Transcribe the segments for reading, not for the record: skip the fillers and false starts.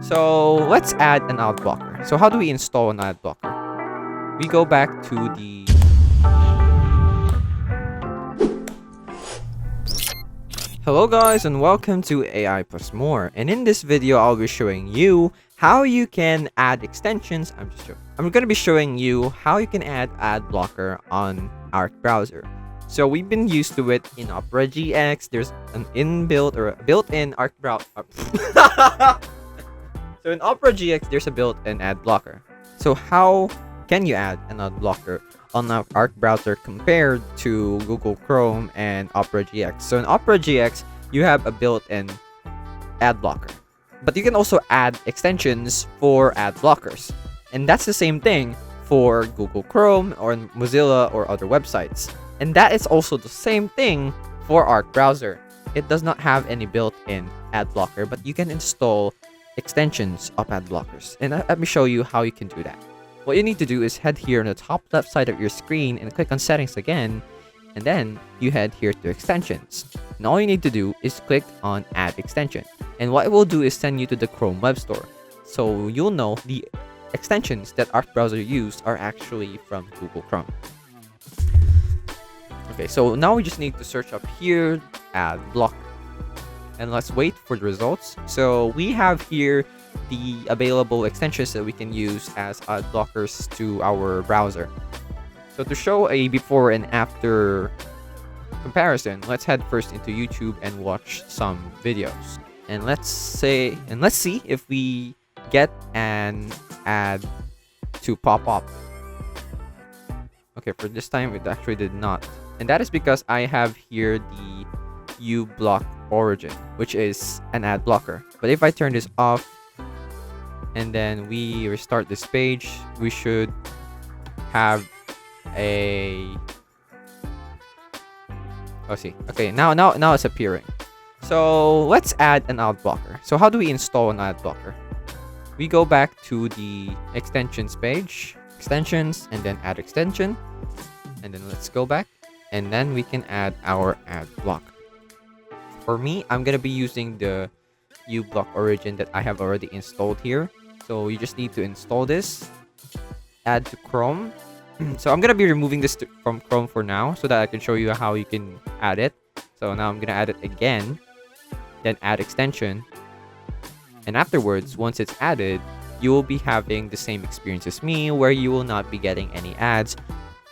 So let's add an ad blocker. So how do we install an ad blocker? We go back to the Hello guys and welcome to AI Plus More, and in this video I'll be showing you how you can add extensions. I'm going to be showing you how you can add ad blocker on Arc browser. So we've been used to it in Opera GX. There's an inbuilt or a built-in Arc browser. So in Opera GX there's a built-in ad blocker. So how can you add an ad blocker on the Arc browser compared to Google Chrome and Opera GX? So in Opera GX, you have a built-in ad blocker, but you can also add extensions for ad blockers, and that's the same thing for Google Chrome or Mozilla or other websites. And that is also the same thing for Arc browser. It does not have any built-in ad blocker, but you can install extensions of ad blockers, and let me show you how you can do that. What you need to do is head here on the top left side of your screen and click on settings again, and then you head here to extensions. And all you need to do is click on add extension, and what it will do is send you to the Chrome Web Store. So you'll know the extensions that Arc browser used are actually from Google Chrome. Okay, so now we just need to search up here ad blocker, and let's wait for the results. So we have here the available extensions that we can use as ad blockers to our browser. So to show a before and after comparison, let's head first into YouTube and watch some videos. And let's see if we get an ad to pop up. Okay, for this time it actually did not. And that is because I have here the uBlock origin, which is an ad blocker. But if I turn this off and then we restart this page, we should have a okay, now it's appearing. So let's add an ad blocker. So how do we install an ad blocker? We go back to the extensions page, extensions, and then add extension, and then let's go back, and then we can add our ad blocker. For me, I'm gonna be using the uBlock origin that I have already installed here. So you just need to install this, add to Chrome. So I'm gonna be removing this from Chrome for now so that I can show you how you can add it. So now I'm gonna add it again, then add extension, and afterwards, once it's added, you will be having the same experience as me, where you will not be getting any ads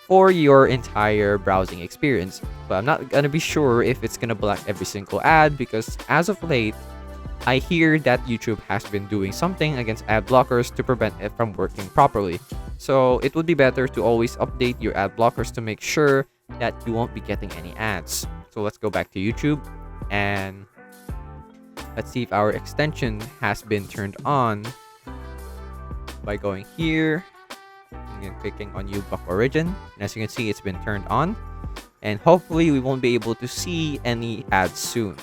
for your entire browsing experience. But I'm not gonna be sure if it's gonna block every single ad, because as of late I hear that YouTube has been doing something against ad blockers to prevent it from working properly. So it would be better to always update your ad blockers to make sure that you won't be getting any ads. So let's go back to YouTube and let's see if our extension has been turned on by going here and clicking on uBlock origin. And as you can see, it's been turned on, and hopefully we won't be able to see any ads soon.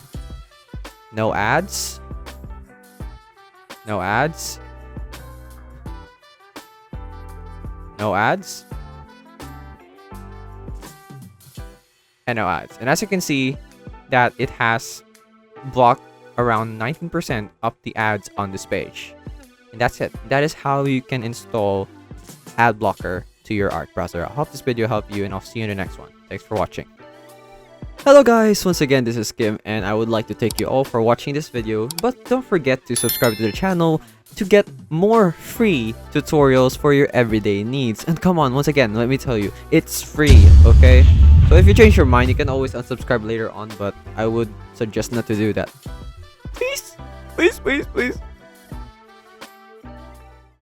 No ads. No ads. No ads. And no ads. And as you can see, that it has blocked around 19% of the ads on this page. And that's it. That is how you can install ad blocker to your Arc browser. I hope this video helped you, and I'll see you in the next one. Thanks for watching. Hello guys, once again this is Kim, and I would like to thank you all for watching this video, but don't forget to subscribe to the channel to get more free tutorials for your everyday needs. And come on, once again, let me tell you, it's free, okay? So if you change your mind, you can always unsubscribe later on, but I would suggest not to do that. Please, please, please, please.